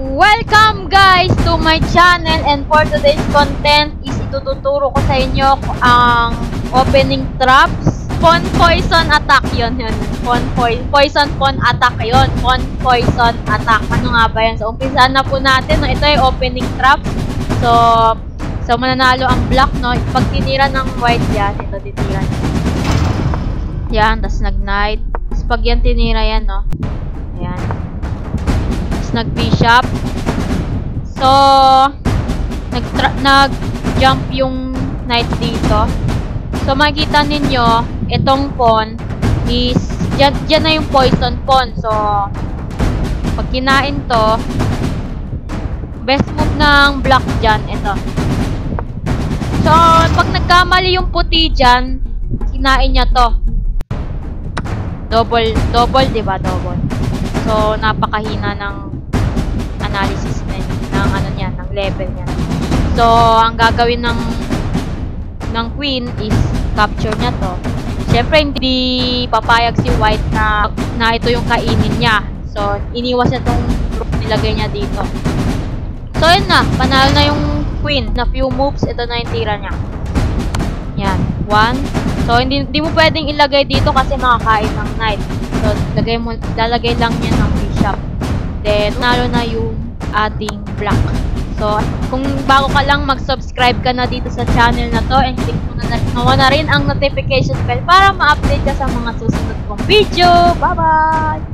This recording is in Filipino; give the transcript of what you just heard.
Welcome guys to my channel, and for today's content is itututuro ko sa inyo ang opening traps. Pawn poison attack yun. Poison pawn attack yun. Pawn poison attack. Ano nga ba yan? So umpisahan na po natin. No? Ito ay opening traps. So mananalo ang black, no? Pag tinira ng white yan, ito titira niya. Yan, tas nag-knight. Tapos pag yan tinira yan, no? Ayan. Nag-bishop. So, nag-jump yung knight dito. So, makikita ninyo, itong pawn is, dyan na yung poison pawn. So, pag kinain to, best move ng black dyan, ito. So, pag nagkamali yung puti dyan, kinain niya to. Double, diba? Double. So, napakahina ng analysis ng ano niya, ng level niya. So, ang gagawin ng queen is capture niya to. Siyempre, hindi papayag si white na ito yung kainin niya. So, iniwas niya tong nilagay niya dito. So, yun na. Panalo na yung queen. Na few moves, ito na yung tira niya. Yan. 1. So, hindi mo pwedeng ilagay dito kasi makakain ng knight. So, lalagay lang niya ng bishop. Then, nalo na yung ating black. So, kung bago ka lang, mag-subscribe ka na dito sa channel na to and click mo na rin ang notification bell para ma-update ka sa mga susunod kong video. Bye-bye!